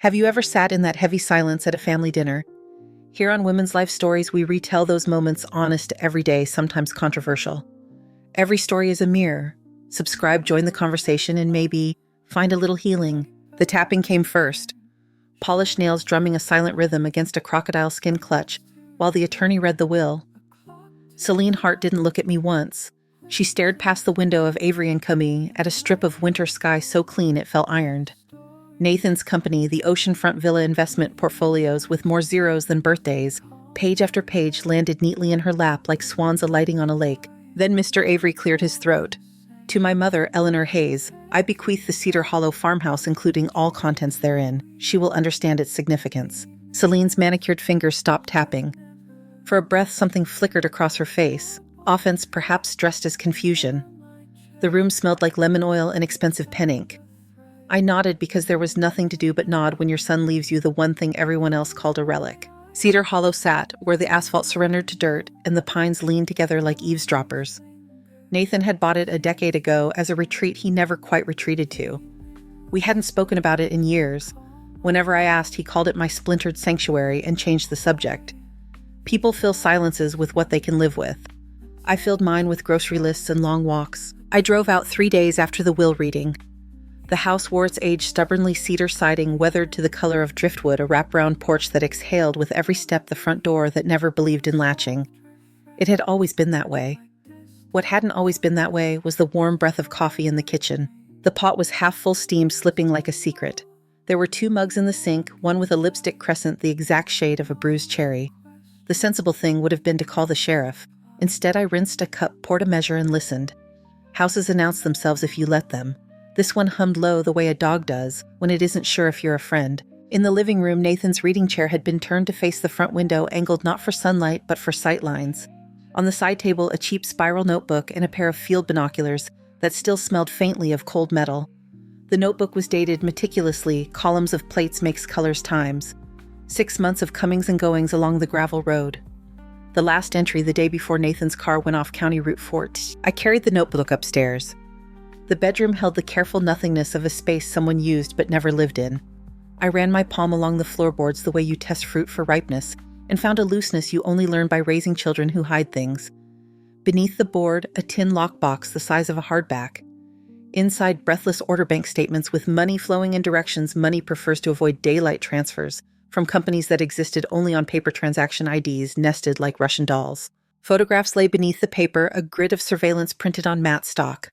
Have you ever sat in that heavy silence at a family dinner? Here on Women's Life Stories, we retell those moments, honest, everyday, sometimes controversial. Every story is a mirror. Subscribe, join the conversation, and maybe find a little healing. The tapping came first. Polished nails drumming a silent rhythm against a crocodile skin clutch while the attorney read the will. Celine Hart didn't look at me once. She stared past the window of Avery & Company at a strip of winter sky so clean it felt ironed. Nathan's company, the oceanfront villa investment portfolios with more zeros than birthdays, page after page landed neatly in her lap like swans alighting on a lake. Then Mr. Avery cleared his throat. To my mother, Eleanor Hayes, I bequeath the Cedar Hollow farmhouse, including all contents therein. She will understand its significance. Celine's manicured fingers stopped tapping. For a breath, something flickered across her face. Offense, perhaps dressed as confusion. The room smelled like lemon oil and expensive pen ink. I nodded because there was nothing to do but nod when your son leaves you the one thing everyone else called a relic. Cedar Hollow sat, where the asphalt surrendered to dirt and the pines leaned together like eavesdroppers. Nathan had bought it a decade ago as a retreat he never quite retreated to. We hadn't spoken about it in years. Whenever I asked, he called it my splintered sanctuary and changed the subject. People fill silences with what they can live with. I filled mine with grocery lists and long walks. I drove out 3 days after the will reading. The house wore its age stubbornly, cedar siding weathered to the color of driftwood, a wraparound porch that exhaled with every step, the front door that never believed in latching. It had always been that way. What hadn't always been that way was the warm breath of coffee in the kitchen. The pot was half full, steam slipping like a secret. There were 2 mugs in the sink, one with a lipstick crescent the exact shade of a bruised cherry. The sensible thing would have been to call the sheriff. Instead, I rinsed a cup, poured a measure, and listened. Houses announce themselves if you let them. This one hummed low the way a dog does when it isn't sure if you're a friend. In the living room, Nathan's reading chair had been turned to face the front window, angled not for sunlight but for sight lines. On the side table, a cheap spiral notebook and a pair of field binoculars that still smelled faintly of cold metal. The notebook was dated meticulously, columns of plates makes colors times. 6 months of comings and goings along the gravel road. The last entry, the day before Nathan's car went off County Route 14. I carried the notebook upstairs. The bedroom held the careful nothingness of a space someone used but never lived in. I ran my palm along the floorboards the way you test fruit for ripeness, and found a looseness you only learn by raising children who hide things. Beneath the board, a tin lockbox the size of a hardback. Inside, breathless order bank statements with money flowing in directions money prefers to avoid, daylight transfers from companies that existed only on paper, transaction IDs nested like Russian dolls. Photographs lay beneath the paper, a grid of surveillance printed on matte stock.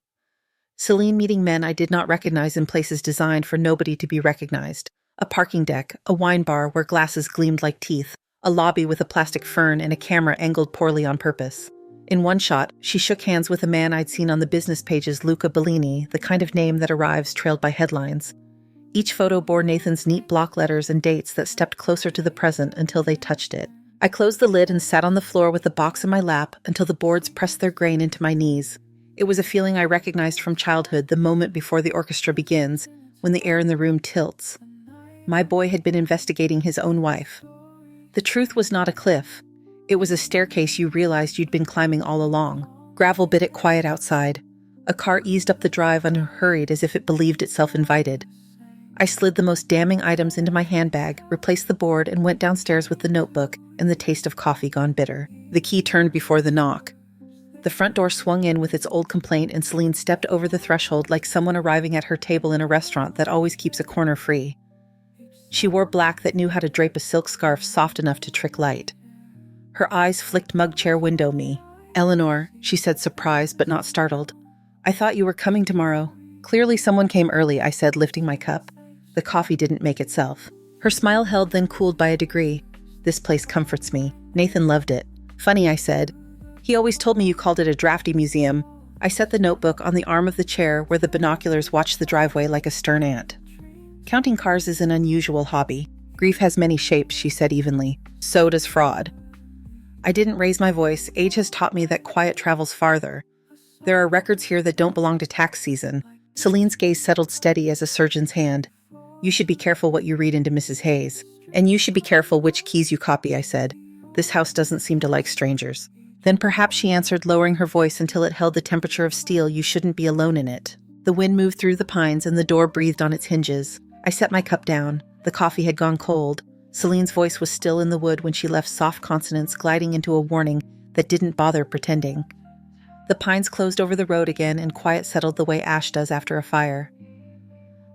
Celine meeting men I did not recognize in places designed for nobody to be recognized. A parking deck, a wine bar where glasses gleamed like teeth, a lobby with a plastic fern and a camera angled poorly on purpose. In one shot, she shook hands with a man I'd seen on the business pages, Luca Bellini, the kind of name that arrives trailed by headlines. Each photo bore Nathan's neat block letters and dates that stepped closer to the present until they touched it. I closed the lid and sat on the floor with the box in my lap until the boards pressed their grain into my knees. It was a feeling I recognized from childhood, the moment before the orchestra begins, when the air in the room tilts. My boy had been investigating his own wife. The truth was not a cliff. It was a staircase you realized you'd been climbing all along. Gravel bit it quiet outside. A car eased up the drive unhurried as if it believed itself invited. I slid the most damning items into my handbag, replaced the board, and went downstairs with the notebook and the taste of coffee gone bitter. The key turned before the knock. The front door swung in with its old complaint, and Celine stepped over the threshold like someone arriving at her table in a restaurant that always keeps a corner free. She wore black that knew how to drape a silk scarf soft enough to trick light. Her eyes flicked mug chair window me. "Eleanor," she said, surprised but not startled. "I thought you were coming tomorrow." "Clearly someone came early," I said, lifting my cup. The coffee didn't make itself. Her smile held, then cooled by a degree. "This place comforts me. Nathan loved it." "Funny," I said. "He always told me you called it a drafty museum." I set the notebook on the arm of the chair where the binoculars watched the driveway like a stern ant. "Counting cars is an unusual hobby. Grief has many shapes," she said evenly. "So does fraud." I didn't raise my voice. Age has taught me that quiet travels farther. There are records here that don't belong to tax season. Celine's gaze settled steady as a surgeon's hand. "You should be careful what you read into Mrs. Hayes. And you should be careful which keys you copy," I said. "This house doesn't seem to like strangers." Then perhaps, she answered, lowering her voice until it held the temperature of steel, "You shouldn't be alone in it." The wind moved through the pines and the door breathed on its hinges. I set my cup down. The coffee had gone cold. Celine's voice was still in the wood when she left soft consonants gliding into a warning that didn't bother pretending. The pines closed over the road again and quiet settled the way ash does after a fire.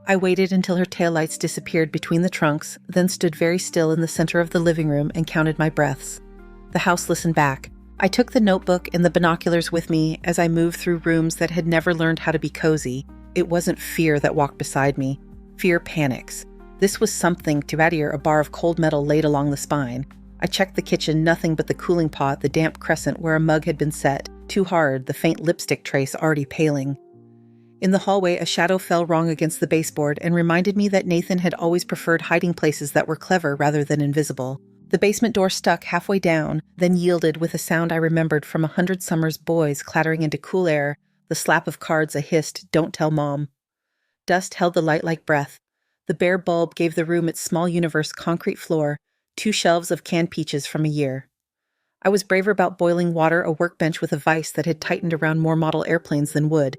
I waited until her taillights disappeared between the trunks, then stood very still in the center of the living room and counted my breaths. The house listened back. I took the notebook and the binoculars with me as I moved through rooms that had never learned how to be cozy. It wasn't fear that walked beside me. Fear panics. This was something to adhere a bar of cold metal laid along the spine. I checked the kitchen, nothing but the cooling pot, the damp crescent where a mug had been set, too hard, the faint lipstick trace already paling. In the hallway, a shadow fell wrong against the baseboard and reminded me that Nathan had always preferred hiding places that were clever rather than invisible. The basement door stuck halfway down, then yielded with a sound I remembered from 100 Summers boys clattering into cool air, the slap of cards a hissed, "Don't tell Mom." Dust held the light like breath. The bare bulb gave the room its small universe concrete floor, 2 shelves of canned peaches from a year. I was braver about boiling water, a workbench with a vise that had tightened around more model airplanes than wood,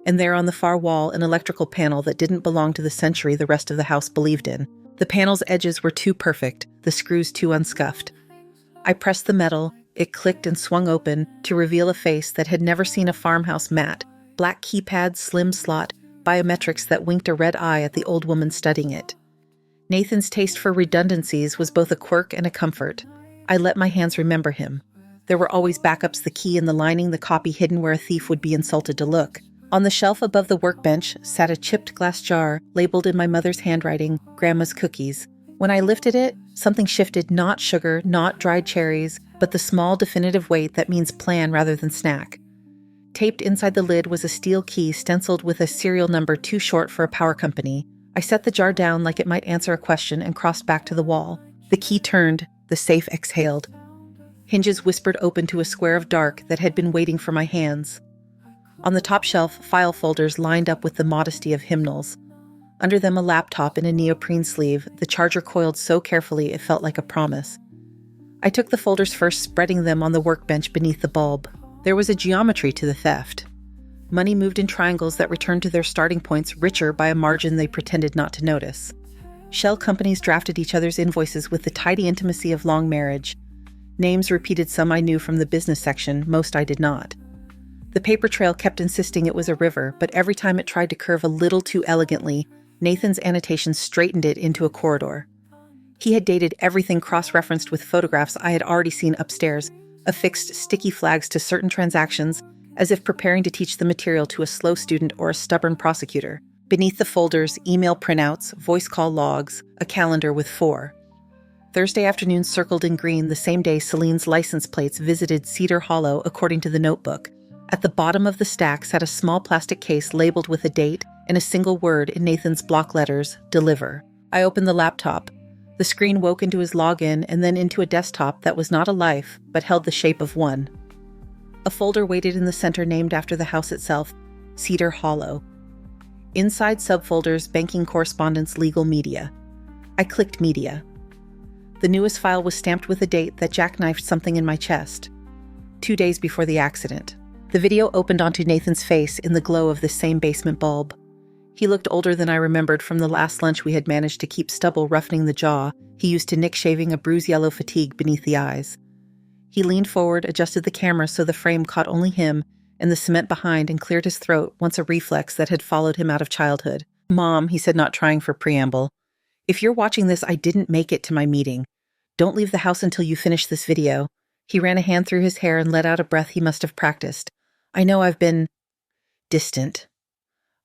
and there on the far wall an electrical panel that didn't belong to the century the rest of the house believed in. The panel's edges were too perfect, the screws too unscuffed. I pressed the metal, it clicked and swung open to reveal a face that had never seen a farmhouse mat, black keypad, slim slot, biometrics that winked a red eye at the old woman studying it. Nathan's taste for redundancies was both a quirk and a comfort. I let my hands remember him. There were always backups, the key in the lining, the copy hidden where a thief would be insulted to look. On the shelf above the workbench sat a chipped glass jar, labeled in my mother's handwriting, Grandma's Cookies. When I lifted it, something shifted, not sugar, not dried cherries, but the small definitive weight that means plan rather than snack. Taped inside the lid was a steel key stenciled with a serial number too short for a power company. I set the jar down like it might answer a question and crossed back to the wall. The key turned, the safe exhaled. Hinges whispered open to a square of dark that had been waiting for my hands. On the top shelf, file folders lined up with the modesty of hymnals. Under them a laptop in a neoprene sleeve, the charger coiled so carefully it felt like a promise. I took the folders first, spreading them on the workbench beneath the bulb. There was a geometry to the theft. Money moved in triangles that returned to their starting points, richer by a margin they pretended not to notice. Shell companies drafted each other's invoices with the tidy intimacy of long marriage. Names repeated, some I knew from the business section, most I did not. The paper trail kept insisting it was a river, but every time it tried to curve a little too elegantly, Nathan's annotations straightened it into a corridor. He had dated everything cross-referenced with photographs I had already seen upstairs, affixed sticky flags to certain transactions, as if preparing to teach the material to a slow student or a stubborn prosecutor. Beneath the folders, email printouts, voice call logs, a calendar with 4. Thursday afternoon circled in green, the same day Celine's license plates visited Cedar Hollow according to the notebook. At the bottom of the stack sat a small plastic case labeled with a date and a single word in Nathan's block letters, deliver. I opened the laptop. The screen woke into his login and then into a desktop that was not a life, but held the shape of one. A folder waited in the center named after the house itself, Cedar Hollow. Inside subfolders, banking correspondence, legal media. I clicked media. The newest file was stamped with a date that jackknifed something in my chest. 2 days before the accident. The video opened onto Nathan's face in the glow of this same basement bulb. He looked older than I remembered from the last lunch we had managed to keep stubble roughening the jaw he used to nick, shaving a bruise yellow fatigue beneath the eyes. He leaned forward, adjusted the camera so the frame caught only him and the cement behind, and cleared his throat, once a reflex that had followed him out of childhood. "Mom," he said, not trying for preamble, "if you're watching this, I didn't make it to my meeting. Don't leave the house until you finish this video." He ran a hand through his hair and let out a breath he must have practiced. "I know I've been distant.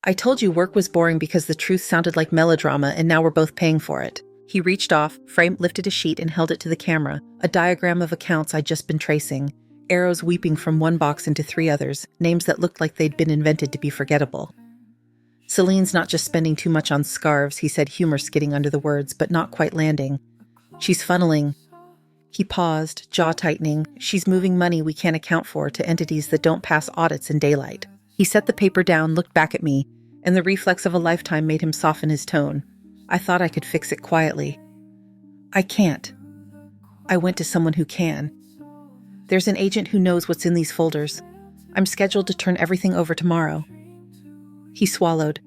I told you work was boring because the truth sounded like melodrama, and now we're both paying for it." He reached off, lifted a sheet and held it to the camera, a diagram of accounts I'd just been tracing, arrows weeping from one box into 3 others, names that looked like they'd been invented to be forgettable. "Celine's not just spending too much on scarves," he said, humor skidding under the words, but not quite landing. "She's funneling." He paused, jaw tightening. "She's moving money we can't account for to entities that don't pass audits in daylight." He set the paper down, looked back at me, and the reflex of a lifetime made him soften his tone. "I thought I could fix it quietly. I can't. I went to someone who can. There's an agent who knows what's in these folders. I'm scheduled to turn everything over tomorrow." He swallowed.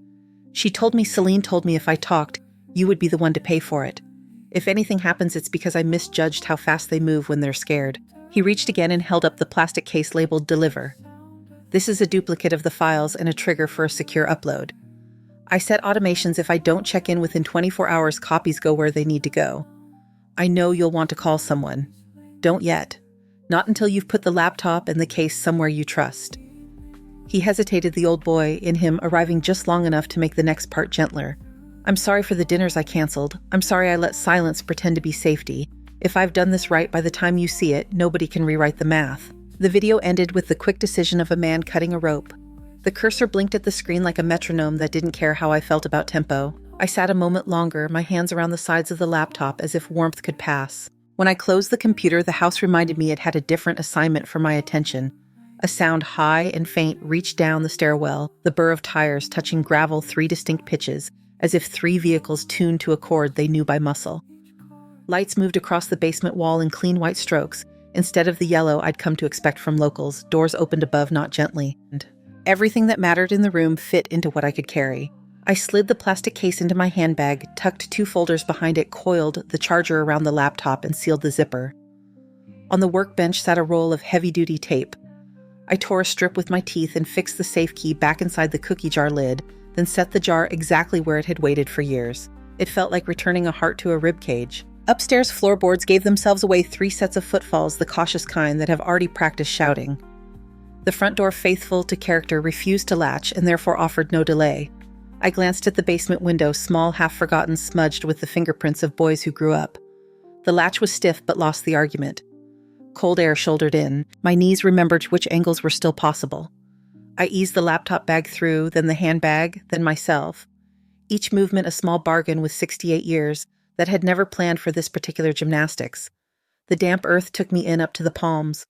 Celine told me if I talked, You would be the one to pay for it. If anything happens, it's because I misjudged how fast they move when they're scared." He reached again and held up the plastic case labeled Deliver. "This is a duplicate of the files and a trigger for a secure upload. I set automations if I don't check in within 24 hours, copies go where they need to go. I know you'll want to call someone. Don't yet. Not until you've put the laptop and the case somewhere you trust." He hesitated, the old boy in him arriving just long enough to make the next part gentler. "I'm sorry for the dinners I canceled. I'm sorry I let silence pretend to be safety. If I've done this right, by the time you see it, nobody can rewrite the math." The video ended with the quick decision of a man cutting a rope. The cursor blinked at the screen like a metronome that didn't care how I felt about tempo. I sat a moment longer, my hands around the sides of the laptop as if warmth could pass. When I closed the computer, the house reminded me it had a different assignment for my attention. A sound high and faint reached down the stairwell, the burr of tires touching gravel 3 distinct pitches, as if 3 vehicles tuned to a chord they knew by muscle. Lights moved across the basement wall in clean white strokes, instead of the yellow I'd come to expect from locals. Doors opened above, not gently. And everything that mattered in the room fit into what I could carry. I slid the plastic case into my handbag, tucked 2 folders behind it, coiled the charger around the laptop, and sealed the zipper. On the workbench sat a roll of heavy-duty tape. I tore a strip with my teeth and fixed the safe key back inside the cookie jar lid, then set the jar exactly where it had waited for years. It felt like returning a heart to a rib cage. Upstairs floorboards gave themselves away 3 sets of footfalls, the cautious kind that have already practiced shouting. The front door, faithful to character, refused to latch and therefore offered no delay. I glanced at the basement window, small, half-forgotten, smudged with the fingerprints of boys who grew up. The latch was stiff but lost the argument. Cold air shouldered in. My knees remembered which angles were still possible. I eased the laptop bag through, then the handbag, then myself. Each movement a small bargain with 68 years that had never planned for this particular gymnastics. The damp earth took me in up to the palms.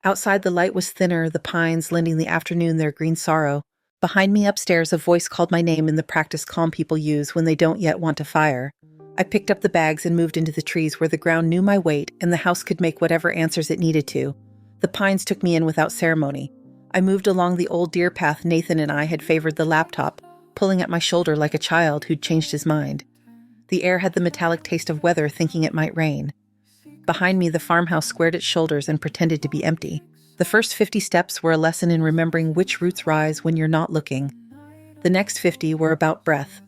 Outside the light was thinner, the pines lending the afternoon their green sorrow. Behind me upstairs, a voice called my name in the practice calm people use when they don't yet want to fire. I picked up the bags and moved into the trees where the ground knew my weight and the house could make whatever answers it needed to. The pines took me in without ceremony. I moved along the old deer path Nathan and I had favored the laptop, pulling at my shoulder like a child who'd changed his mind. The air had the metallic taste of weather, thinking it might rain. Behind me, the farmhouse squared its shoulders and pretended to be empty. The first 50 steps were a lesson in remembering which roots rise when you're not looking. The next 50 were about breath.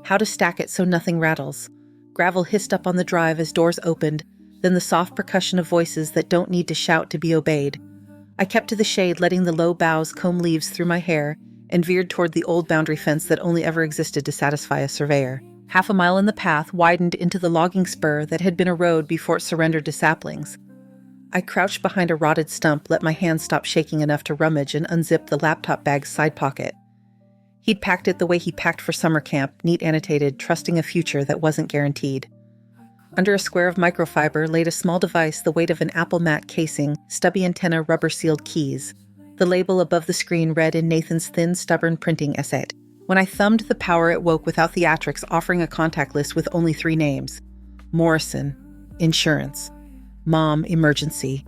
How to stack it so nothing rattles. Gravel hissed up on the drive as doors opened, then the soft percussion of voices that don't need to shout to be obeyed. I kept to the shade, letting the low boughs comb leaves through my hair, and veered toward the old boundary fence that only ever existed to satisfy a surveyor. Half a mile in the path widened into the logging spur that had been a road before it surrendered to saplings. I crouched behind a rotted stump, let my hands stop shaking enough to rummage, and unzip the laptop bag's side pocket. He'd packed it the way he packed for summer camp, neat annotated, trusting a future that wasn't guaranteed. Under a square of microfiber laid a small device the weight of an Apple mat casing, stubby antenna, rubber-sealed keys. The label above the screen read in Nathan's thin, stubborn printing essay. When I thumbed the power, it woke without theatrics, offering a contact list with only 3 names. Morrison, insurance. Mom, emergency.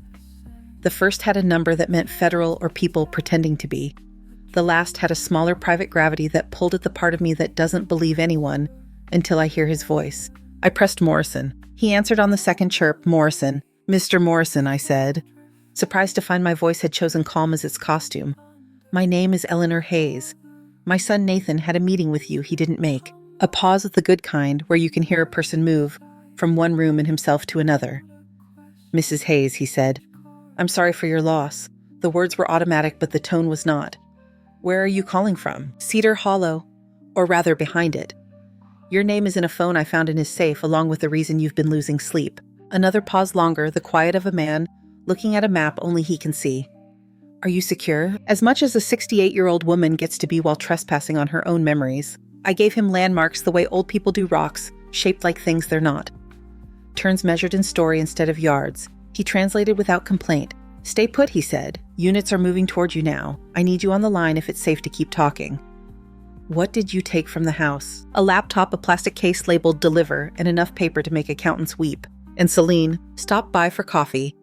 The first had a number that meant federal or people pretending to be. The last had a smaller private gravity that pulled at the part of me that doesn't believe anyone until I hear his voice. I pressed Morrison. He answered on the second chirp, Morrison. Mr. Morrison, I said, surprised to find my voice had chosen calm as its costume. My name is Eleanor Hayes. My son Nathan had a meeting with you he didn't make. A pause of the good kind where you can hear a person move from one room and himself to another. Mrs. Hayes, he said, I'm sorry for your loss. The words were automatic, but the tone was not. Where are you calling from? Cedar Hollow, or rather behind it. Your name is in a phone I found in his safe, along with the reason you've been losing sleep. Another pause longer, the quiet of a man looking at a map only he can see. Are you secure? As much as a 68-year-old woman gets to be while trespassing on her own memories. I gave him landmarks the way old people do rocks, shaped like things they're not. Turns measured in story instead of yards. He translated without complaint. Stay put, he said. Units are moving toward you now. I need you on the line if it's safe to keep talking. What did you take from the house? A laptop, a plastic case labeled Deliver, and enough paper to make accountants weep. And Celine stopped by for coffee.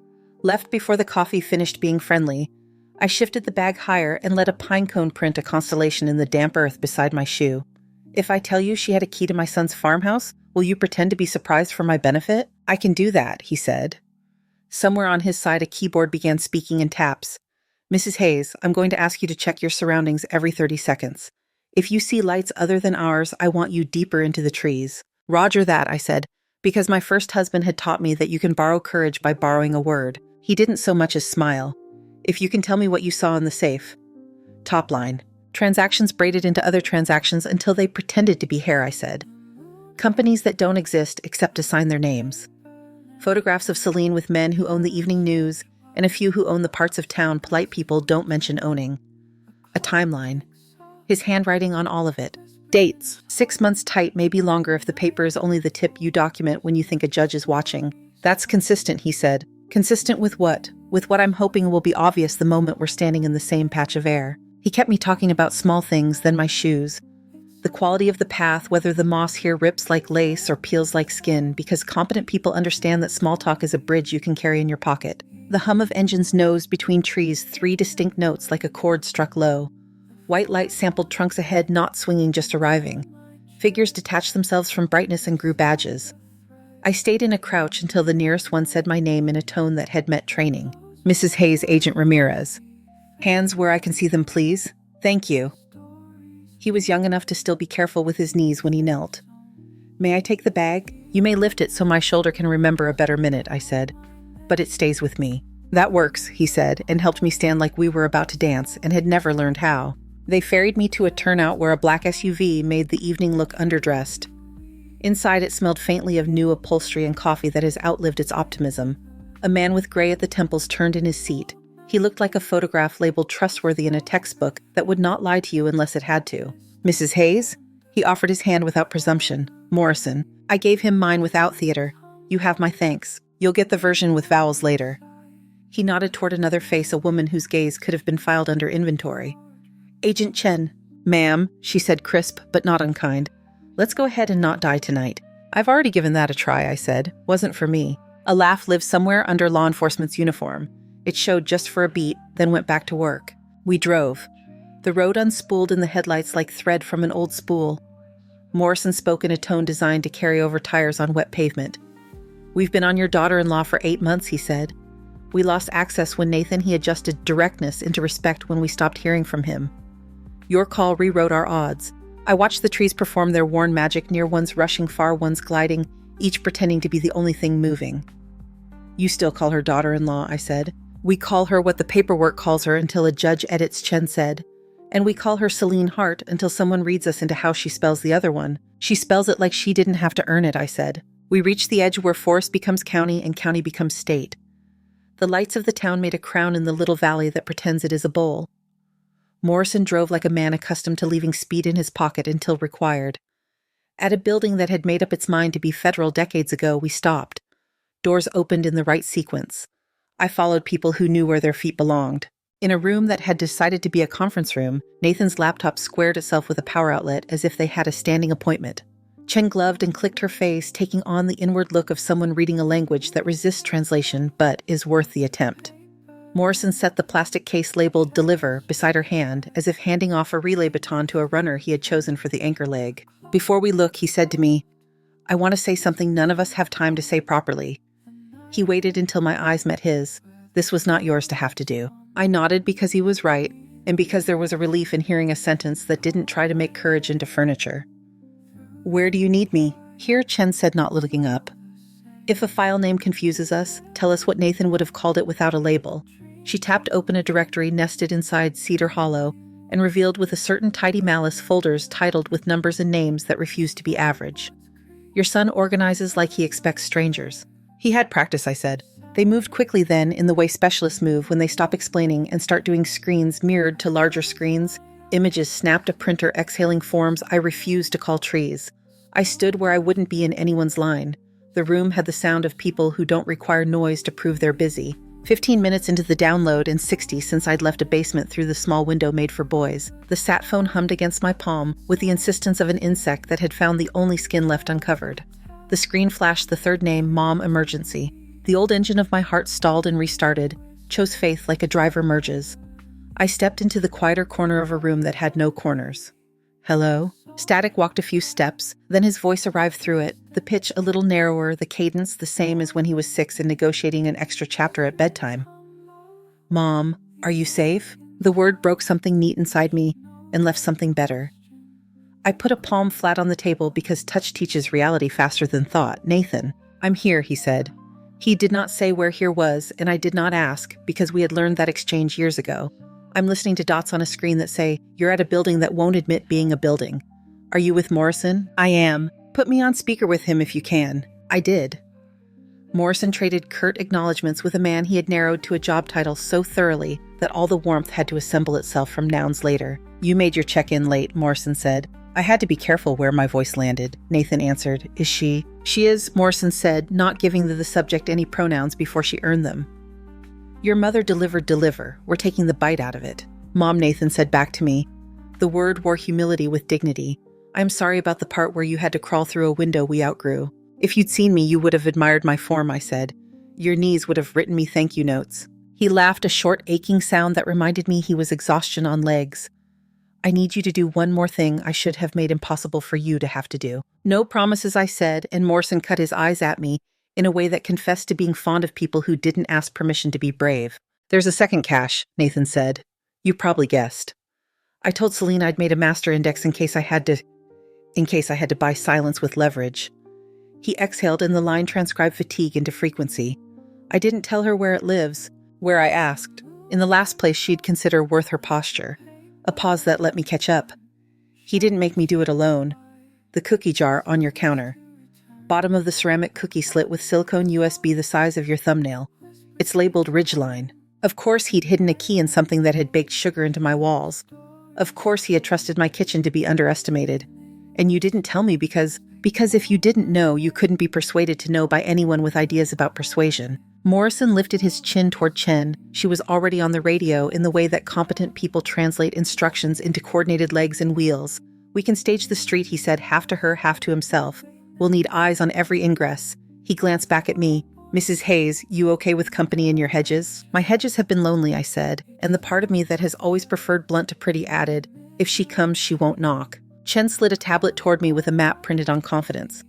Left before the coffee finished being friendly. I shifted the bag higher and let a pine cone print a constellation in the damp earth beside my shoe. If I tell you she had a key to my son's farmhouse, will you pretend to be surprised for my benefit? I can do that, he said. Somewhere on his side, a keyboard began speaking in taps. Mrs. Hayes, I'm going to ask you to check your surroundings every 30 seconds. If you see lights other than ours, I want you deeper into the trees. Roger that, I said, because my first husband had taught me that you can borrow courage by borrowing a word. He didn't so much as smile. If you can tell me what you saw in the safe. Top line. Transactions braided into other transactions until they pretended to be hair, I said. Companies that don't exist except to sign their names. Photographs of Celine with men who own the evening news and a few who own the parts of town polite people don't mention owning. A timeline. His handwriting on all of it. Dates. 6 months tight, maybe longer if the paper is only the tip you document when you think a judge is watching. That's consistent, he said. Consistent with what? With what I'm hoping will be obvious the moment we're standing in the same patch of air. He kept me talking about small things, then my shoes. The quality of the path, whether the moss here rips like lace or peels like skin, because competent people understand that small talk is a bridge you can carry in your pocket. The hum of engines nosed between trees, 3 distinct notes like a chord struck low. White light sampled trunks ahead, not swinging, just arriving. Figures detached themselves from brightness and grew badges. I stayed in a crouch until the nearest one said my name in a tone that had met training. Mrs. Hayes, Agent Ramirez. Hands where I can see them, please. Thank you. He was young enough to still be careful with his knees when he knelt. May I take the bag? You may lift it so my shoulder can remember a better minute, I said. But it stays with me. That works, he said, and helped me stand like we were about to dance and had never learned how. They ferried me to a turnout where a black SUV made the evening look underdressed. Inside, it smelled faintly of new upholstery and coffee that has outlived its optimism. A man with gray at the temples turned in his seat. He looked like a photograph labeled trustworthy in a textbook that would not lie to you unless it had to. Mrs. Hayes? He offered his hand without presumption. Morrison. I gave him mine without theater. You have my thanks. You'll get the version with vowels later. He nodded toward another face, a woman whose gaze could have been filed under inventory. Agent Chen. Ma'am, she said, crisp but not unkind. Let's go ahead and not die tonight. I've already given that a try, I said. Wasn't for me. A laugh lived somewhere under law enforcement's uniform. It showed just for a beat, then went back to work. We drove. The road unspooled in the headlights like thread from an old spool. Morrison spoke in a tone designed to carry over tires on wet pavement. We've been on your daughter-in-law for 8 months, he said. We lost access when Nathan, he adjusted directness into respect when we stopped hearing from him. Your call rewrote our odds. I watched the trees perform their worn magic, near ones rushing, far ones gliding, each pretending to be the only thing moving. You still call her daughter-in-law, I said. We call her what the paperwork calls her until a judge edits, Chen said. And we call her Celine Hart until someone reads us into how she spells the other one. She spells it like she didn't have to earn it, I said. We reached the edge where forest becomes county and county becomes state. The lights of the town made a crown in the little valley that pretends it is a bowl. Morrison drove like a man accustomed to leaving speed in his pocket until required. At a building that had made up its mind to be federal decades ago, we stopped. Doors opened in the right sequence. I followed people who knew where their feet belonged. In a room that had decided to be a conference room, Nathan's laptop squared itself with a power outlet as if they had a standing appointment. Chen gloved and clicked her face, taking on the inward look of someone reading a language that resists translation but is worth the attempt. Morrison set the plastic case labeled Deliver beside her hand, as if handing off a relay baton to a runner he had chosen for the anchor leg. Before we look, he said to me, I want to say something none of us have time to say properly. He waited until my eyes met his. This was not yours to have to do. I nodded because he was right, and because there was a relief in hearing a sentence that didn't try to make courage into furniture. Where do you need me? Here, Chen said, not looking up. If a file name confuses us, tell us what Nathan would have called it without a label. She tapped open a directory nested inside Cedar Hollow and revealed with a certain tidy malice folders titled with numbers and names that refused to be average. Your son organizes like he expects strangers. He had practice, I said. They moved quickly then, in the way specialists move when they stop explaining and start doing screens mirrored to larger screens, images snapped a printer exhaling forms I refused to call trees. I stood where I wouldn't be in anyone's line. The room had the sound of people who don't require noise to prove they're busy. 15 minutes into the download and 60 since I'd left a basement through the small window made for boys, the sat phone hummed against my palm with the insistence of an insect that had found the only skin left uncovered. The screen flashed the third name, Mom Emergency. The old engine of my heart stalled and restarted, chose faith like a driver merges. I stepped into the quieter corner of a room that had no corners. Hello? Static walked a few steps, then his voice arrived through it, the pitch a little narrower, the cadence the same as when he was 6 and negotiating an extra chapter at bedtime. "Mom, are you safe?" The word broke something neat inside me and left something better. I put a palm flat on the table because touch teaches reality faster than thought. "Nathan, I'm here," he said. He did not say where here was, and I did not ask because we had learned that exchange years ago. I'm listening to dots on a screen that say, "You're at a building that won't admit being a building." "Are you with Morrison?" "I am." "Put me on speaker with him if you can." I did. Morrison traded curt acknowledgments with a man he had narrowed to a job title so thoroughly that all the warmth had to assemble itself from nouns later. "You made your check-in late," Morrison said. I had to be careful where my voice landed. Nathan answered. "Is she?" "She is," Morrison said, not giving the subject any pronouns before she earned them. "Your mother delivered deliver. We're taking the bite out of it." "Mom," Nathan said back to me. The word wore humility with dignity. "I'm sorry about the part where you had to crawl through a window we outgrew. If you'd seen me, you would have admired my form," I said. "Your knees would have written me thank you notes." He laughed, a short, aching sound that reminded me he was exhaustion on legs. "I need you to do one more thing I should have made impossible for you to have to do." "No promises," I said, and Morrison cut his eyes at me in a way that confessed to being fond of people who didn't ask permission to be brave. "There's a second cache," Nathan said. "You probably guessed." I told Celine I'd made a master index in case I had to buy silence with leverage. He exhaled and the line transcribed fatigue into frequency. I didn't tell her where it lives, where I asked. In the last place she'd consider worth her posture. A pause that let me catch up. He didn't make me do it alone. The cookie jar on your counter. Bottom of the ceramic cookie slit with silicone USB the size of your thumbnail. It's labeled Ridgeline. Of course he'd hidden a key in something that had baked sugar into my walls. Of course he had trusted my kitchen to be underestimated. And you didn't tell me because if you didn't know, you couldn't be persuaded to know by anyone with ideas about persuasion. Morrison lifted his chin toward Chen. She was already on the radio in the way that competent people translate instructions into coordinated legs and wheels. "We can stage the street," he said, half to her, half to himself. "We'll need eyes on every ingress." He glanced back at me. "Mrs. Hayes, you okay with company in your hedges?" "My hedges have been lonely," I said, and the part of me that has always preferred blunt to pretty added, "If she comes, she won't knock." Chen slid a tablet toward me with a map printed on confidence.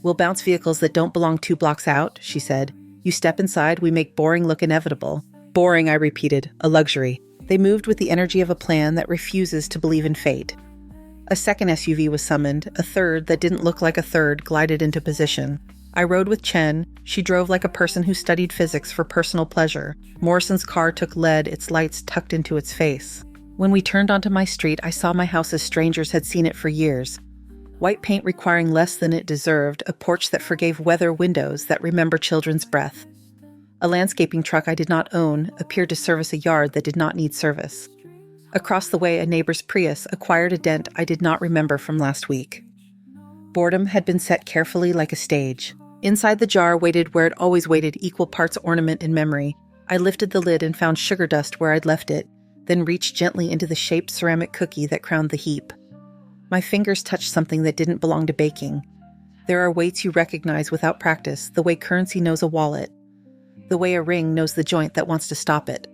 "We'll bounce vehicles that don't belong 2 blocks out," she said. "You step inside, we make boring look inevitable." "Boring," I repeated, "a luxury." They moved with the energy of a plan that refuses to believe in fate. A second SUV was summoned, a third that didn't look like a third glided into position. I rode with Chen. She drove like a person who studied physics for personal pleasure. Morrison's car took lead, its lights tucked into its face. When we turned onto my street, I saw my house as strangers had seen it for years. White paint requiring less than it deserved, a porch that forgave weather windows that remember children's breath. A landscaping truck I did not own appeared to service a yard that did not need service. Across the way, a neighbor's Prius acquired a dent I did not remember from last week. Boredom had been set carefully like a stage. Inside the jar waited where it always waited, equal parts ornament and memory. I lifted the lid and found sugar dust where I'd left it, then reached gently into the shaped ceramic cookie that crowned the heap. My fingers touched something that didn't belong to baking. There are weights you recognize without practice, the way currency knows a wallet, the way a ring knows the joint that wants to stop it.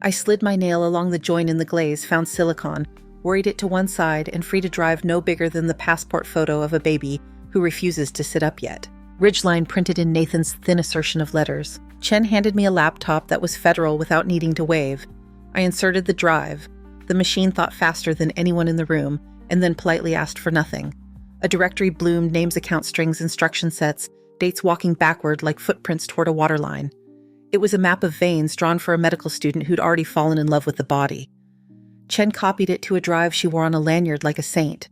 I slid my nail along the joint in the glaze, found silicone, worried it to one side, and free to drive no bigger than the passport photo of a baby who refuses to sit up yet. Ridgeline printed in Nathan's thin assertion of letters. Chen handed me a laptop that was federal without needing to wave. I inserted the drive. The machine thought faster than anyone in the room, and then politely asked for nothing. A directory bloomed, names, account strings, instruction sets, dates walking backward like footprints toward a waterline. It was a map of veins drawn for a medical student who'd already fallen in love with the body. Chen copied it to a drive she wore on a lanyard like a saint.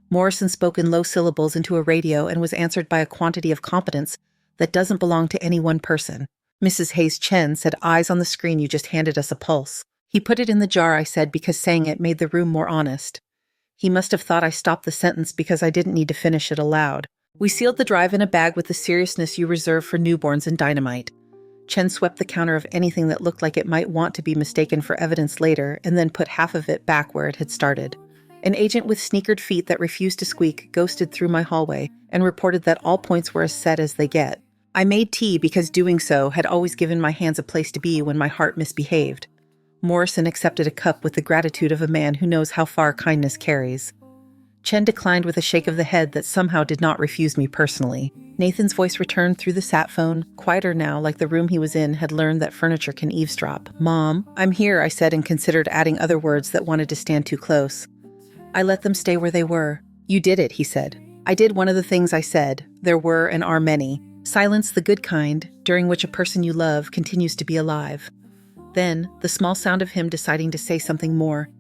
Morrison spoke in low syllables into a radio and was answered by a quantity of competence that doesn't belong to any one person. Mrs. Hayes Chen said, "Eyes on the screen, you just handed us a pulse." He put it in the jar, I said, because saying it made the room more honest. He must have thought I stopped the sentence because I didn't need to finish it aloud. We sealed the drive in a bag with the seriousness you reserve for newborns and dynamite. Chen swept the counter of anything that looked like it might want to be mistaken for evidence later, and then put half of it back where it had started. An agent with sneakered feet that refused to squeak ghosted through my hallway and reported that all points were as set as they get. I made tea because doing so had always given my hands a place to be when my heart misbehaved. Morrison accepted a cup with the gratitude of a man who knows how far kindness carries. Chen declined with a shake of the head that somehow did not refuse me personally. Nathan's voice returned through the sat phone, quieter now, like the room he was in had learned that furniture can eavesdrop. "Mom, I'm here," I said, and considered adding other words that wanted to stand too close. I let them stay where they were. "You did it," he said. "I did one of the things I said. There were and are many. Silence the good kind, during which a person you love continues to be alive." Then, the small sound of him deciding to say something more.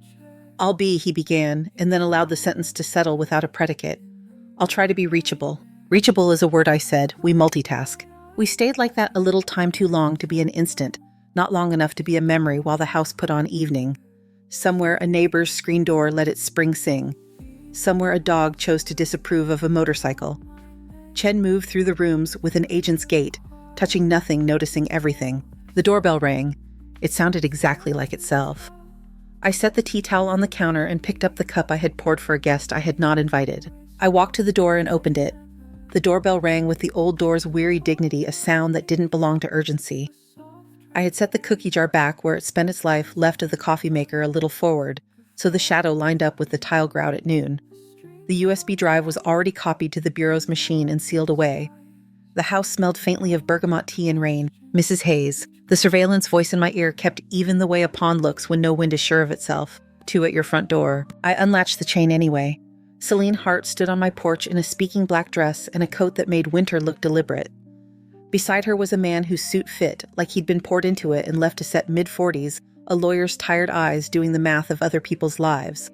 "I'll be," he began, and then allowed the sentence to settle without a predicate. "I'll try to be reachable." Reachable is a word, I said. We multitask. We stayed like that a little time too long to be an instant, not long enough to be a memory while the house put on evening. Somewhere a neighbor's screen door let its spring sing. Somewhere a dog chose to disapprove of a motorcycle. Chen moved through the rooms with an agent's gait, touching nothing, noticing everything. The doorbell rang. It sounded exactly like itself. I set the tea towel on the counter and picked up the cup I had poured for a guest I had not invited. I walked to the door and opened it. The doorbell rang with the old door's weary dignity, a sound that didn't belong to urgency. I had set the cookie jar back where it spent its life, left of the coffee maker a little forward, so the shadow lined up with the tile grout at noon. The USB drive was already copied to the bureau's machine and sealed away. The house smelled faintly of bergamot tea and rain. Mrs. Hayes. The surveillance voice in my ear kept even the way a pond looks when no wind is sure of itself. 2 at your front door. I unlatched the chain anyway. Celine Hart stood on my porch in a speaking black dress and a coat that made winter look deliberate. Beside her was a man whose suit fit, like he'd been poured into it and left to set mid-40s, a lawyer's tired eyes doing the math of other people's lives.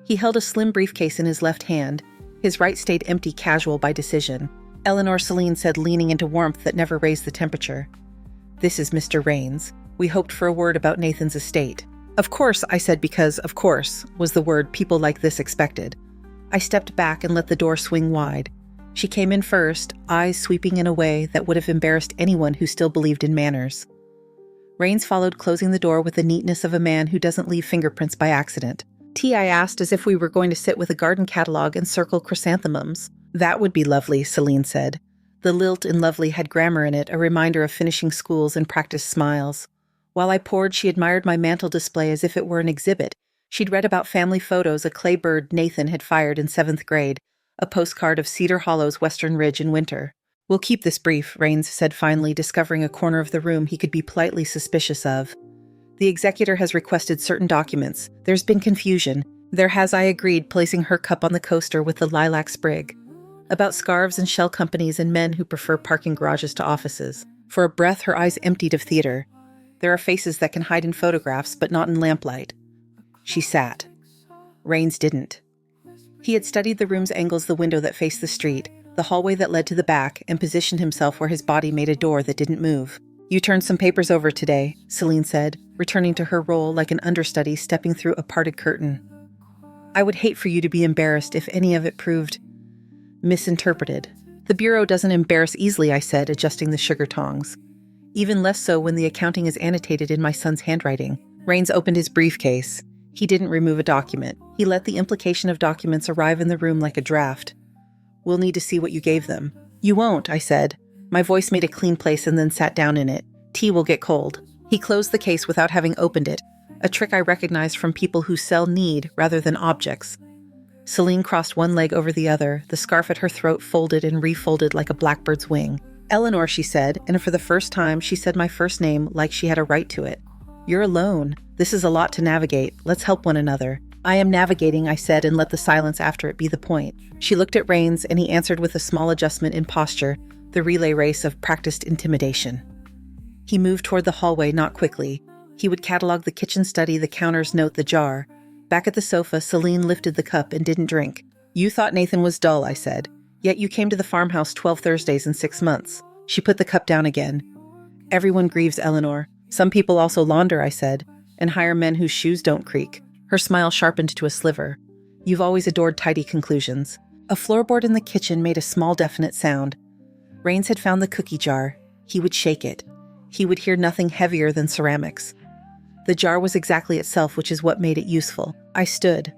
He held a slim briefcase in his left hand. His right stayed empty, casual by decision. Eleanor, Celine said, leaning into warmth that never raised the temperature. "This is Mr. Rains. We hoped for a word about Nathan's estate." "Of course," I said, because "of course" was the word people like this expected. I stepped back and let the door swing wide. She came in first, eyes sweeping in a way that would have embarrassed anyone who still believed in manners. Rains followed, closing the door with the neatness of a man who doesn't leave fingerprints by accident. "Tea?" I asked, as if we were going to sit with a garden catalog and circle chrysanthemums. "That would be lovely," Celine said. The lilt in lovely had grammar in it, a reminder of finishing schools and practiced smiles. While I poured, she admired my mantel display as if it were an exhibit. She'd read about family photos a clay bird Nathan had fired in 7th grade, a postcard of Cedar Hollow's western ridge in winter. "We'll keep this brief," Rains said finally, discovering a corner of the room he could be politely suspicious of. "The executor has requested certain documents. There's been confusion. There has," I agreed, placing her cup on the coaster with the lilac sprig. "About scarves and shell companies and men who prefer parking garages to offices." For a breath, her eyes emptied of theater. "There are faces that can hide in photographs, but not in lamplight." She sat. Rains didn't. He had studied the room's angles, the window that faced the street, the hallway that led to the back, and positioned himself where his body made a door that didn't move. "You turned some papers over today," Celine said, returning to her role like an understudy stepping through a parted curtain. "I would hate for you to be embarrassed if any of it proved misinterpreted." "The Bureau doesn't embarrass easily," I said, adjusting the sugar tongs. "Even less so when the accounting is annotated in my son's handwriting." Rains opened his briefcase. He didn't remove a document. He let the implication of documents arrive in the room like a draft. "We'll need to see what you gave them." "You won't," I said. My voice made a clean place and then sat down in it. "Tea will get cold." He closed the case without having opened it, a trick I recognized from people who sell need rather than objects. Celine crossed one leg over the other, the scarf at her throat folded and refolded like a blackbird's wing. "Eleanor," she said, and for the first time she said my first name like she had a right to it. "You're alone. This is a lot to navigate. Let's help one another." "I am navigating," I said, and let the silence after it be the point. She looked at Rains, and he answered with a small adjustment in posture, the relay race of practiced intimidation. He moved toward the hallway, not quickly. He would catalog the kitchen study, the counters, note the jar. Back at the sofa, Celine lifted the cup and didn't drink. "You thought Nathan was dull," I said. "Yet you came to the farmhouse 12 Thursdays in 6 months." She put the cup down again. "Everyone grieves, Eleanor. Some people also launder," I said, "and hire men whose shoes don't creak." Her smile sharpened to a sliver. "You've always adored tidy conclusions." A floorboard in the kitchen made a small definite sound. Rains had found the cookie jar. He would shake it. He would hear nothing heavier than ceramics. The jar was exactly itself, which is what made it useful. I stood.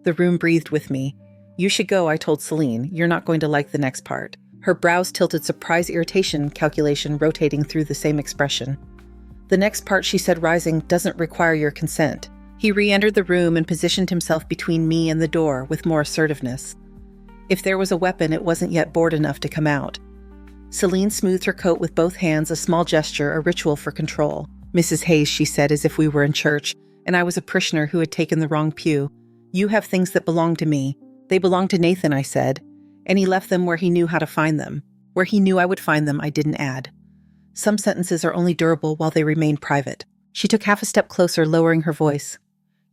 The room breathed with me. "You should go," I told Celine. "You're not going to like the next part." Her brows tilted, surprise irritation calculation rotating through the same expression. "The next part," she said, rising, "doesn't require your consent." He re-entered the room and positioned himself between me and the door with more assertiveness. If there was a weapon, it wasn't yet bored enough to come out. Celine smoothed her coat with both hands, a small gesture, a ritual for control. "Mrs. Hayes," she said as if we were in church, and I was a parishioner who had taken the wrong pew. "You have things that belong to me." "They belong to Nathan," I said, and he left them where he knew how to find them. Where he knew I would find them, I didn't add. Some sentences are only durable while they remain private. She took half a step closer, lowering her voice.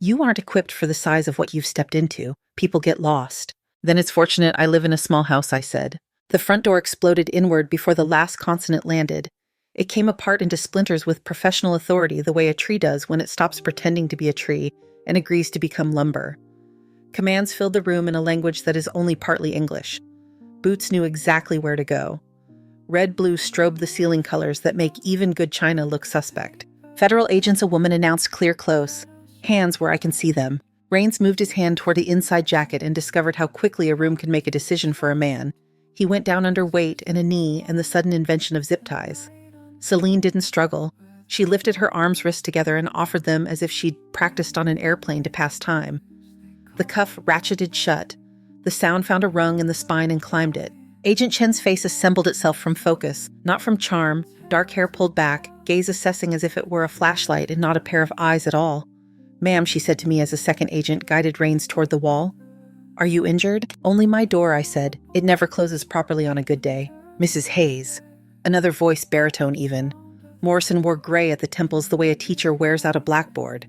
"You aren't equipped for the size of what you've stepped into. People get lost." "Then it's fortunate I live in a small house," I said. The front door exploded inward before the last consonant landed. It came apart into splinters with professional authority, the way a tree does when it stops pretending to be a tree and agrees to become lumber. Commands filled the room in a language that is only partly English. Boots knew exactly where to go. Red-blue strobed the ceiling colors that make even good china look suspect. "Federal agents," a woman announced, clear close. Hands where I can see them. Rains moved his hand toward the inside jacket and discovered how quickly a room can make a decision for a man. He went down under weight and a knee and the sudden invention of zip ties. Celine didn't struggle. She lifted her arms, wrists together and offered them as if she'd practiced on an airplane to pass time. The cuff ratcheted shut. The sound found a rung in the spine and climbed it. Agent Chen's face assembled itself from focus, not from charm, dark hair pulled back, gaze assessing as if it were a flashlight and not a pair of eyes at all. "Ma'am," she said to me as a second agent guided Rains toward the wall. "Are you injured?" "Only my door," I said. "It never closes properly on a good day." "Mrs. Hayes." Another voice, baritone even. Morrison wore gray at the temples the way a teacher wears out a blackboard.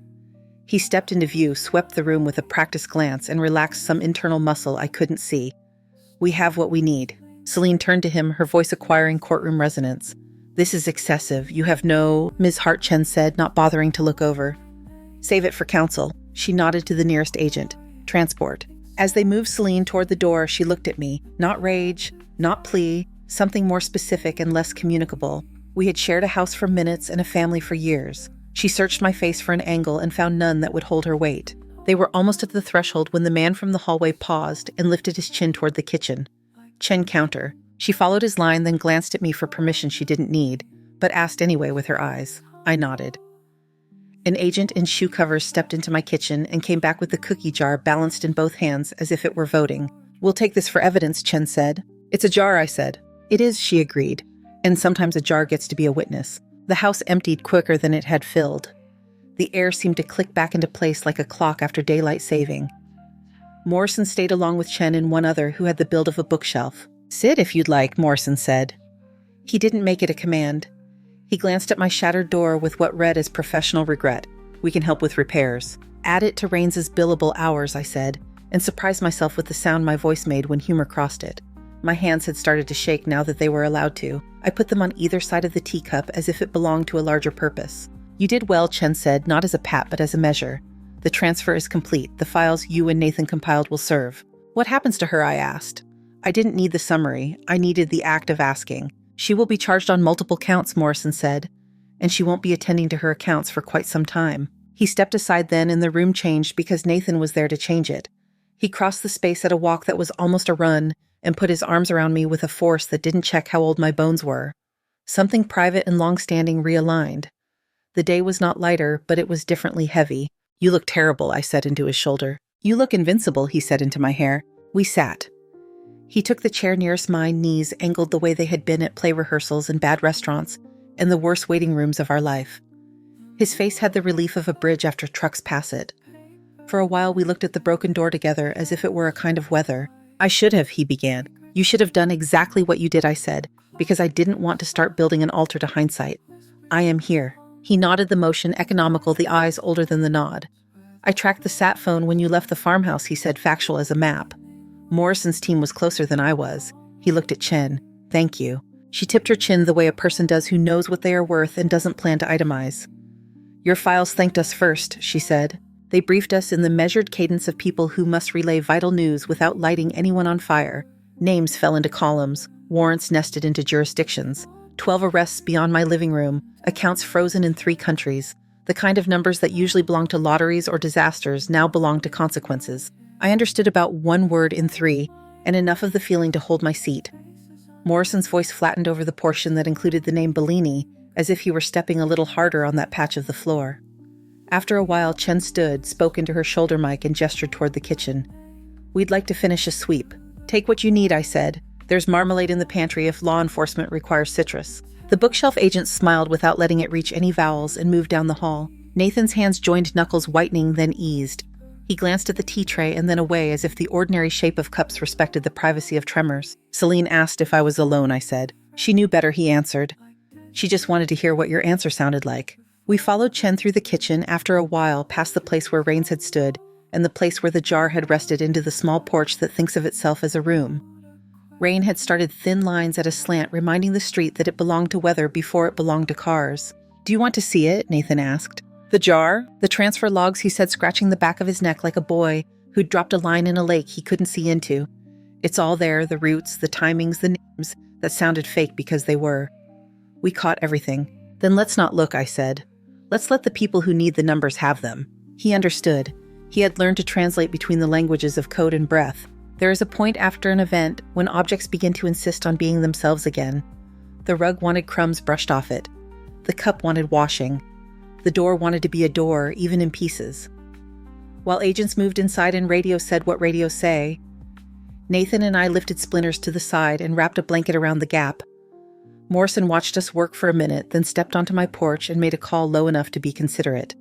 He stepped into view, swept the room with a practiced glance, and relaxed some internal muscle I couldn't see. "We have what we need." Celine turned to him, her voice acquiring courtroom resonance. "This is excessive. You have no—" Ms. Hart, Chen said, not bothering to look over. "Save it for counsel." She nodded to the nearest agent. "Transport." As they moved Celine toward the door, she looked at me. Not rage, not plea, something more specific and less communicable. We had shared a house for minutes and a family for years. She searched my face for an angle and found none that would hold her weight. They were almost at the threshold when the man from the hallway paused and lifted his chin toward the kitchen. Chen counter. She followed his line, then glanced at me for permission she didn't need, but asked anyway with her eyes. I nodded. An agent in shoe covers stepped into my kitchen and came back with the cookie jar balanced in both hands as if it were voting. "We'll take this for evidence," Chen said. "It's a jar," I said. "It is," she agreed. "And sometimes a jar gets to be a witness." The house emptied quicker than it had filled. The air seemed to click back into place like a clock after daylight saving. Morrison stayed along with Chen and one other who had the build of a bookshelf. "Sit if you'd like," Morrison said. He didn't make it a command. He glanced at my shattered door with what read as professional regret. "We can help with repairs." "Add it to Rains's billable hours," I said, and surprised myself with the sound my voice made when humor crossed it. My hands had started to shake now that they were allowed to. I put them on either side of the teacup as if it belonged to a larger purpose. "You did well," Chen said, not as a pat but as a measure. "The transfer is complete. The files you and Nathan compiled will serve." "What happens to her?" I asked. I didn't need the summary. I needed the act of asking. "She will be charged on multiple counts," Morrison said, "and she won't be attending to her accounts for quite some time." He stepped aside then and the room changed because Nathan was there to change it. He crossed the space at a walk that was almost a run and put his arms around me with a force that didn't check how old my bones were. Something private and long-standing realigned. The day was not lighter, but it was differently heavy. "You look terrible," I said into his shoulder. "You look invincible," he said into my hair. We sat. He took the chair nearest mine, knees angled the way they had been at play rehearsals and bad restaurants and the worst waiting rooms of our life. His face had the relief of a bridge after trucks pass it. For a while we looked at the broken door together as if it were a kind of weather. "I should have," he began. "You should have done exactly what you did," I said, because I didn't want to start building an altar to hindsight. "I am here." He nodded, the motion economical, the eyes older than the nod. "I tracked the sat phone when you left the farmhouse," he said, factual as a map. Morrison's team was closer than I was. He looked at Chen. "Thank you." She tipped her chin the way a person does who knows what they are worth and doesn't plan to itemize. "Your files thanked us first," she said. "They briefed us in the measured cadence of people who must relay vital news without lighting anyone on fire. Names fell into columns, warrants nested into jurisdictions, 12 arrests beyond my living room, accounts frozen in 3 countries. The kind of numbers that usually belong to lotteries or disasters now belong to consequences. I understood about 1 word in 3, and enough of the feeling to hold my seat." Morrison's voice flattened over the portion that included the name Bellini, as if he were stepping a little harder on that patch of the floor. After a while, Chen stood, spoke into her shoulder mic, and gestured toward the kitchen. "We'd like to finish a sweep." "Take what you need," I said. "There's marmalade in the pantry if law enforcement requires citrus." The bookshelf agent smiled without letting it reach any vowels and moved down the hall. Nathan's hands joined knuckles, whitening, then eased. He glanced at the tea tray and then away, as if the ordinary shape of cups respected the privacy of tremors. "Celine asked if I was alone," I said. "She knew better," he answered. "She just wanted to hear what your answer sounded like." We followed Chen through the kitchen, after a while, past the place where Rains had stood, and the place where the jar had rested, into the small porch that thinks of itself as a room. Rain had started thin lines at a slant, reminding the street that it belonged to weather before it belonged to cars. "Do you want to see it?" Nathan asked. "The jar?" "The transfer logs," he said, scratching the back of his neck like a boy who'd dropped a line in a lake he couldn't see into. "It's all there, the routes, the timings, the names that sounded fake because they were." We caught everything. "Then let's not look," I said. "Let's let the people who need the numbers have them." He understood. He had learned to translate between the languages of code and breath. There is a point after an event when objects begin to insist on being themselves again. The rug wanted crumbs brushed off it. The cup wanted washing. The door wanted to be a door, even in pieces. While agents moved inside and radio said what radios say, Nathan and I lifted splinters to the side and wrapped a blanket around the gap. Morrison watched us work for a minute, then stepped onto my porch and made a call low enough to be considerate.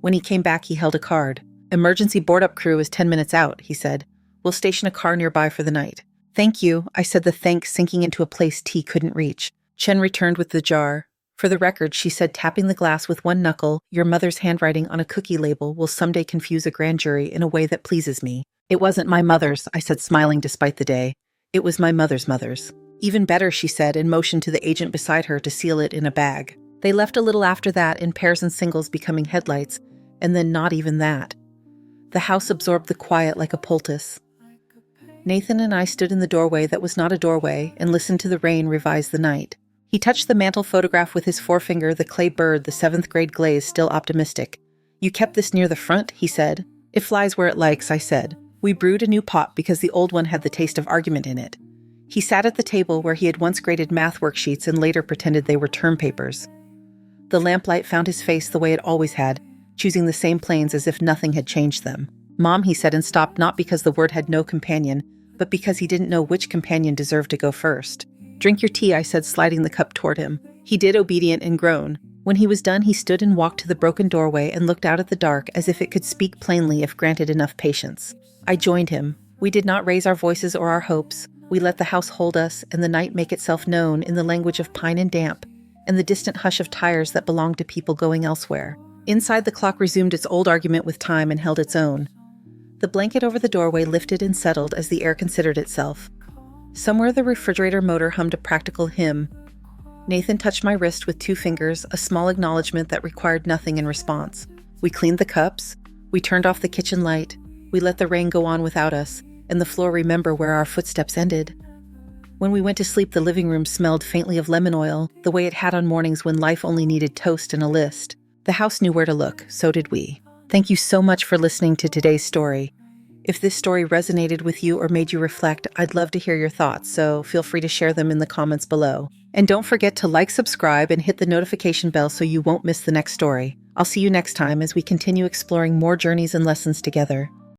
When he came back, he held a card. "Emergency board-up crew is 10 minutes out," he said. "We'll station a car nearby for the night." "Thank you," I said, the thanks sinking into a place T couldn't reach. Chen returned with the jar. "For the record," she said, tapping the glass with one knuckle, "your mother's handwriting on a cookie label will someday confuse a grand jury in a way that pleases me." "It wasn't my mother's," I said, smiling despite the day. "It was my mother's." "Even better," she said, and motioned to the agent beside her to seal it in a bag. They left a little after that, in pairs and singles becoming headlights, and then not even that. The house absorbed the quiet like a poultice. Nathan and I stood in the doorway that was not a doorway and listened to the rain revise the night. He touched the mantel photograph with his forefinger, the clay bird, the 7th grade glaze, still optimistic. "You kept this near the front," he said. "It flies where it likes," I said. We brewed a new pot because the old one had the taste of argument in it. He sat at the table where he had once graded math worksheets and later pretended they were term papers. The lamplight found his face the way it always had, choosing the same planes as if nothing had changed them. "Mom," he said, and stopped, not because the word had no companion, but because he didn't know which companion deserved to go first. "Drink your tea," I said, sliding the cup toward him. He did, obedient and grown. When he was done, he stood and walked to the broken doorway and looked out at the dark as if it could speak plainly if granted enough patience. I joined him. We did not raise our voices or our hopes. We let the house hold us and the night make itself known in the language of pine and damp, and the distant hush of tires that belonged to people going elsewhere. Inside, the clock resumed its old argument with time and held its own. The blanket over the doorway lifted and settled as the air considered itself. Somewhere the refrigerator motor hummed a practical hymn. Nathan touched my wrist with 2 fingers, a small acknowledgement that required nothing in response. We cleaned the cups. We turned off the kitchen light. We let the rain go on without us, and the floor remember where our footsteps ended. When we went to sleep, the living room smelled faintly of lemon oil, the way it had on mornings when life only needed toast and a list. The house knew where to look, so did we. Thank you so much for listening to today's story. If this story resonated with you or made you reflect, I'd love to hear your thoughts, so feel free to share them in the comments below. And don't forget to like, subscribe, and hit the notification bell so you won't miss the next story. I'll see you next time as we continue exploring more journeys and lessons together.